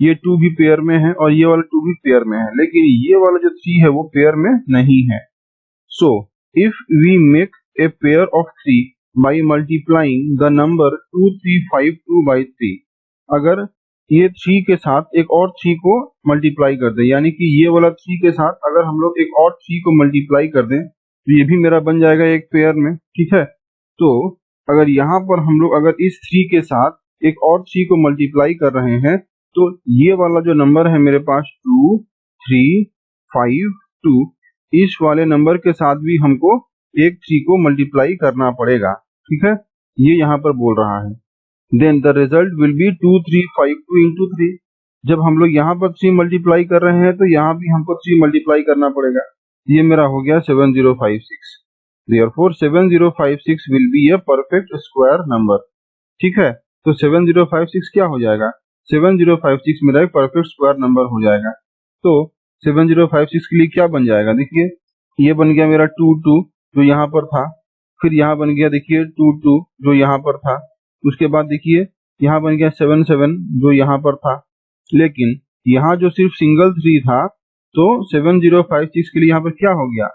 ये 2 भी पेयर में है और ये वाला 2 भी पेयर में है, लेकिन ये वाला जो 3 है वो पेयर में नहीं है। So if we make a pair of 3 by multiplying the number 2352 by 3, अगर ये 3 के साथ एक और 3 को मल्टीप्लाई कर दें, यानी कि ये वाला 3 के साथ अगर हम लोग एक और 3 को मल्टीप्लाई कर दें तो ये भी मेरा बन जाएगा एक पेयर में, ठीक है। तो अगर यहाँ पर हम लोग अगर इस 3 के साथ एक और 3 को मल्टीप्लाई कर रहे हैं तो ये वाला जो नंबर है मेरे पास 2, 3, 5, 2, इस वाले नंबर के साथ भी हमको एक 3 को मल्टीप्लाई करना पड़ेगा, ठीक है। ये यहाँ पर बोल रहा है then the result will be 2352 into 3। जब हम लोग यहाँ पर 3 मल्टीप्लाई कर रहे हैं तो यहाँ भी हमको 3 मल्टीप्लाई करना पड़ेगा। ये मेरा हो गया 7056। Therefore 7056 will be A perfect square number, ठीक है। तो 7056 क्या हो जाएगा, 7056 मेरा एक परफेक्ट स्क्वायर नंबर हो जाएगा। तो 7056 के लिए क्या बन जाएगा देखिए, ये बन गया मेरा 22 जो यहाँ पर था, फिर यहाँ बन गया देखिए 22 जो यहाँ पर था, उसके बाद देखिए यहाँ बन गया 77 जो यहाँ पर था। लेकिन यहाँ जो सिर्फ सिंगल 3 था तो 7056 के लिए यहाँ पर क्या हो गया,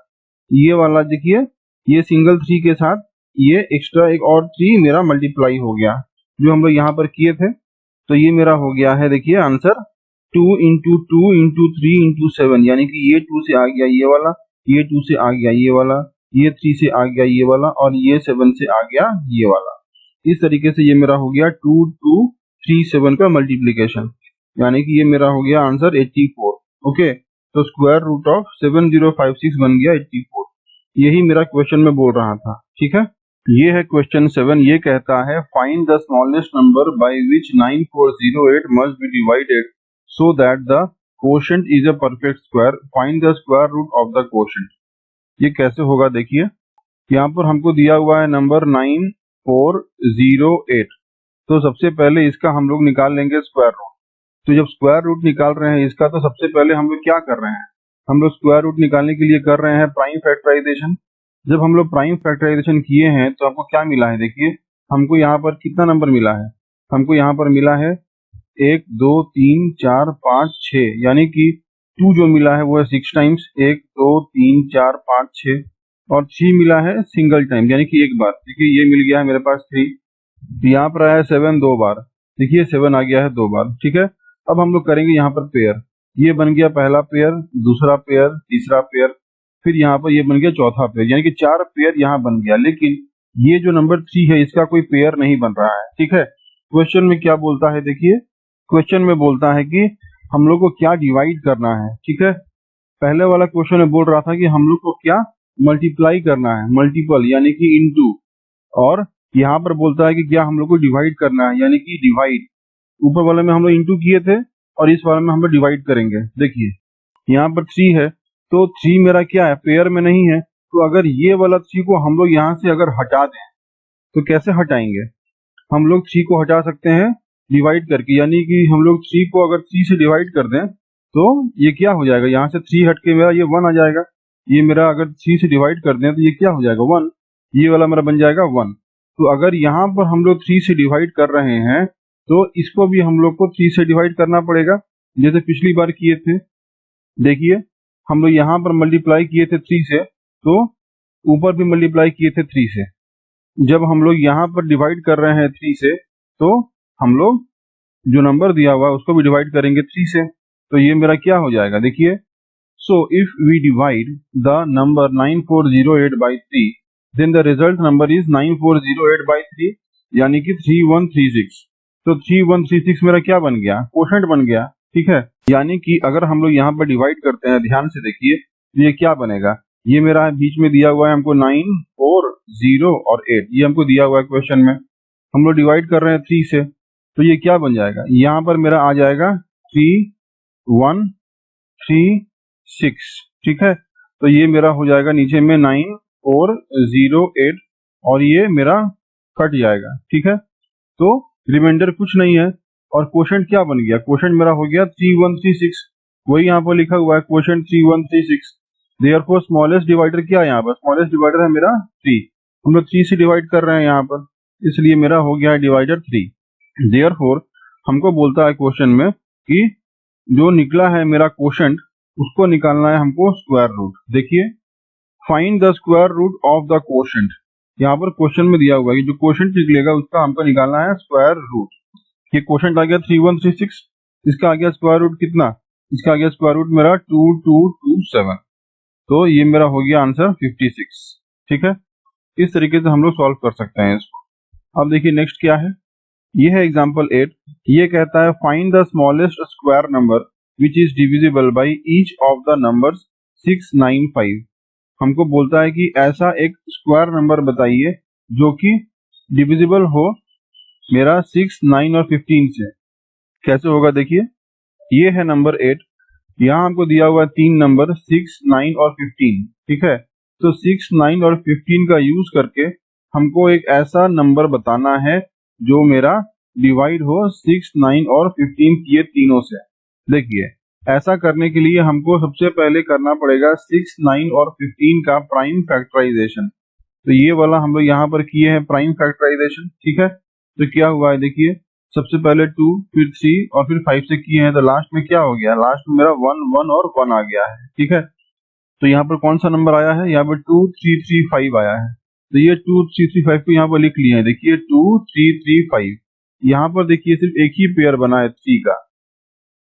ये वाला देखिए ये सिंगल 3 के साथ ये एक्स्ट्रा एक और 3 मेरा मल्टीप्लाई हो गया जो हम लोग यहाँ पर किए थे। तो ये मेरा हो गया है देखिए आंसर 2 इंटू 2 इंटू 3 इंटू 7, यानी कि ये 2 से आ गया ये वाला, ये 2 से आ गया ये वाला, ये 3 से आ गया ये वाला और ये 7 से आ गया ये वाला। इस तरीके से ये मेरा हो गया 2, 2, 3, 7 का मल्टीप्लीकेशन, यानी कि ये मेरा हो गया आंसर 84। ओके, तो स्क्वायर रूट ऑफ 7056 बन गया 84। यही मेरा क्वेश्चन में बोल रहा था, ठीक है। ये है क्वेश्चन 7। ये कहता है find the smallest number by which 9408 must be divided so that the quotient is a perfect square, find the square root of the quotient। ये कैसे होगा देखिए, यहाँ पर हमको दिया हुआ है नंबर 9408। तो सबसे पहले इसका हम लोग निकाल लेंगे स्क्वायर रूट। तो जब स्क्वायर रूट निकाल रहे हैं इसका, तो सबसे पहले हम लोग क्या कर रहे हैं, हम लोग स्क्वायर रूट निकालने के लिए कर रहे हैं प्राइम फैक्टराइजेशन। जब हम लोग प्राइम फैक्टराइजेशन किए हैं तो हमको क्या मिला है देखिए, हमको यहाँ पर कितना नंबर मिला है, हमको यहाँ पर मिला है 1, 2, 3, 4, 5, 6, यानी कि 2 जो मिला है वो है 6 टाइम्स, 1, 2, 3, 4, 5, 6 और 3 मिला है सिंगल टाइम यानी कि एक बार। देखिए ये मिल गया है मेरे पास 3। यहाँ पर आया है 7 2 बार, देखिए 7 आ गया है 2 बार, ठीक है। अब हम लोग करेंगे यहाँ पर पेयर। ये बन गया पहला पेयर, दूसरा पेयर, तीसरा पेयर, फिर यहाँ पर ये बन गया चौथा पेयर, यानी कि 4 पेयर यहाँ बन गया। लेकिन ये जो नंबर 3 है इसका कोई पेयर नहीं बन रहा है, ठीक है। क्वेश्चन में क्या बोलता है देखिए, क्वेश्चन में बोलता है कि हम लोग को क्या डिवाइड करना है, ठीक है। पहले वाला क्वेश्चन में बोल रहा था कि हम लोग को क्या मल्टीप्लाई करना है, मल्टीपल यानी कि इनटू, और यहाँ पर बोलता है कि क्या हम लोग को डिवाइड करना है यानी कि डिवाइड। ऊपर वाले में हम लोग इनटू किए थे और इस वाले में हम लोग डिवाइड करेंगे। देखिए यहाँ पर 3 है तो 3 मेरा क्या है, पेयर में नहीं है। तो अगर ये वाला 3 को हम लोग यहाँ से अगर हटा दें तो कैसे हटाएंगे, हम लोग 3 को हटा सकते हैं डिवाइड करके, यानी कि हम लोग 3 को अगर 3 से डिवाइड कर दें तो ये क्या हो जाएगा, यहाँ से 3 हट के मेरा ये 1 आ जाएगा। ये मेरा अगर 3 से डिवाइड कर दें तो ये क्या हो जाएगा 1, ये वाला मेरा बन जाएगा 1। तो अगर यहाँ पर हम लोग 3 से डिवाइड कर रहे हैं तो इसको भी हम लोग को 3 से डिवाइड करना पड़ेगा, जैसे पिछली बार किए थे। देखिए हम लोग यहाँ पर मल्टीप्लाई किए थे 3 से, तो ऊपर भी मल्टीप्लाई किए थे 3 से। जब हम लोग यहाँ पर डिवाइड कर रहे हैं 3 से, तो हम लोग जो नंबर दिया हुआ है उसको भी डिवाइड करेंगे 3 से। तो ये मेरा क्या हो जाएगा, देखिए, so if we divide the number 9408 by 3 then the result number is 9408 by 3, यानी कि 3136। तो 3136 मेरा क्या बन गया, कोशेंट बन गया। ठीक है, यानी कि अगर हम लोग यहाँ पर डिवाइड करते हैं, ध्यान से देखिए, तो ये क्या बनेगा, ये मेरा बीच में दिया हुआ है हमको 9, 4, 0 और 8, ये हमको दिया हुआ है क्वेश्चन में। हम लोग डिवाइड कर रहे हैं 3 से, तो ये क्या बन जाएगा, यहाँ पर मेरा आ जाएगा 3136। ठीक है, तो ये मेरा हो जाएगा नीचे में 9, 4, 0, 8 और ये मेरा कट जाएगा। ठीक है, तो रिमाइंडर कुछ नहीं है और क्वोशेंट क्या बन गया, क्वोशेंट मेरा हो गया 3136, वही यहाँ पर लिखा हुआ है क्वोशेंट 3136। देयरफॉर स्मॉलेस्ट डिवाइडर क्या है यहाँ पर, स्मॉलेस्ट डिवाइडर है मेरा 3, हम लोग 3 से डिवाइड कर रहे हैं यहाँ पर, इसलिए मेरा हो गया है डिवाइडर 3। देयरफॉर हमको बोलता है क्वेश्चन में कि जो निकला है मेरा क्वोशेंट उसको निकालना है हमको स्क्वायर रूट। देखिए, find the square root of the quotient, यहाँ पर क्वेश्चन में दिया हुआ है कि जो क्वोशेंट निकलेगा उसका हमको निकालना है स्क्वायर रूट। ये क्वोशेंट आ गया 3136, इसका आ गया स्क्वायर रूट कितना, इसका आ गया स्क्वायर रूट मेरा 2227, तो ये मेरा हो गया आंसर 56। ठीक है, इस तरीके से हम लोग सॉल्व कर सकते हैं इसको। अब देखिए नेक्स्ट क्या है, ये है एग्जांपल 8। ये कहता है find the smallest square number which is divisible by each of the numbers 695। हमको बोलता है कि ऐसा एक स्क्वायर नंबर बताइए जो कि डिविजिबल हो मेरा 6, 9 और 15 से। कैसे होगा, देखिए, ये है नंबर 8, यहाँ हमको दिया हुआ है 3 नंबर 6, 9 और 15। ठीक है, तो 6, 9 और 15 का यूज करके हमको एक ऐसा नंबर बताना है जो मेरा डिवाइड हो 6, 9 और 15 ये तीनों से। देखिए, ऐसा करने के लिए हमको सबसे पहले करना पड़ेगा 6, 9 और 15 का प्राइम फैक्टराइजेशन। तो ये वाला हम लोग यहाँ पर किए हैं प्राइम फैक्टराइजेशन। ठीक है, तो क्या हुआ है, देखिए, सबसे पहले 2, फिर 3 और फिर 5 से किए हैं, तो लास्ट में क्या हो गया, लास्ट में मेरा 1, 1 और 1 आ गया है। ठीक है, तो यहाँ पर कौन सा नंबर आया है, यहाँ पर 2, 3, 3, 5 आया है। तो ये 2, 3, 3, 5 को यहाँ पर लिख लिए हैं। देखिए 2, 3, 3, 5, यहाँ पर देखिए सिर्फ एक ही पेयर बना है 3 का,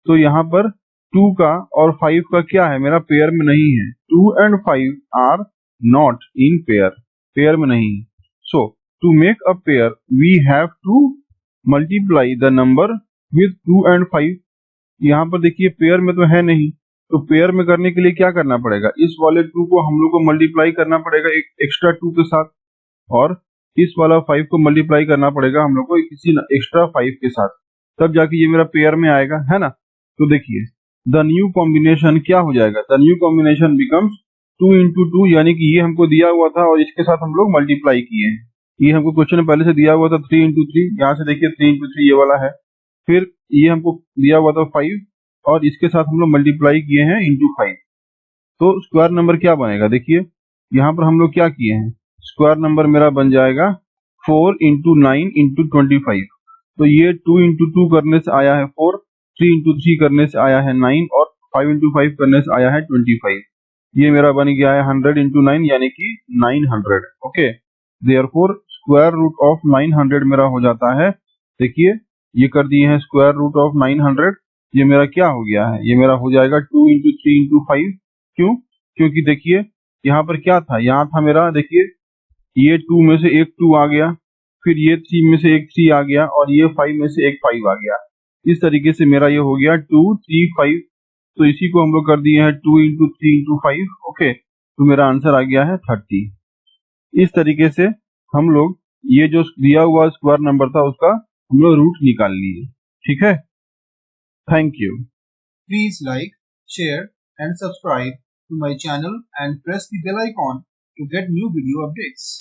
तो यहाँ पर 2 का और 5 का क्या है, मेरा पेयर में नहीं है। 2 and 5 are not in pair, pair में नहीं। So to make a pair we have to multiply the number with 2 and 5। यहाँ पर देखिए पेयर में तो है नहीं, तो पेयर में करने के लिए क्या करना पड़ेगा, इस वाले 2 को हम लोग को मल्टीप्लाई करना पड़ेगा एक एक्स्ट्रा 2 के साथ, और इस वाला 5 को मल्टीप्लाई करना पड़ेगा हम लोग को किसी एक्स्ट्रा 5 के साथ, तब जाके ये मेरा पेयर में आएगा, है ना। तो देखिए द न्यू कॉम्बिनेशन क्या हो जाएगा, the new combination becomes 2 into 2, यानी कि ये हमको दिया हुआ था और इसके साथ हम लोग मल्टीप्लाई किए हैं। ये हमको क्वेश्चन में पहले से दिया हुआ था 3 into 3, यहाँ से देखिए 3 into 3 ये वाला है। फिर ये हमको दिया हुआ था 5 और इसके साथ हम लोग मल्टीप्लाई किए हैं into 5। तो स्क्वायर नंबर क्या बनेगा, देखिए यहाँ पर हम लोग क्या किए हैं, स्क्वायर नंबर मेरा बन जाएगा 4 into 9 into 25। तो ये 2 into 2 करने से आया है 4, 3 into 3 करने से आया है 9 और 5 into 5 करने से आया है 25। ये मेरा बन गया है 100 into 9 यानी कि 900। Okay, therefore square root of 900 मेरा हो जाता है, देखिए ये कर दिए हैं स्क्वायर रूट ऑफ 900। ये मेरा क्या हो गया है, ये मेरा हो जाएगा 2 into 3 into 5। क्यों, क्योंकि देखिए यहाँ पर क्या था, यहाँ था मेरा, देखिए ये 2 में से एक 2 आ गया, फिर ये 3 में से एक 3 आ गया और ये 5 में से एक 5 आ गया। इस तरीके से मेरा ये हो गया 2, 3, 5। तो इसी को हम लोग कर दिए हैं 2 into 3 into 5। ओके, तो मेरा आंसर आ गया है 30। इस तरीके से हम लोग ये जो दिया हुआ स्क्वायर नंबर था उसका हम लोग रूट निकाल लिए। ठीक है, thank you. Please like, share and subscribe to my channel and press the bell icon to get new video updates.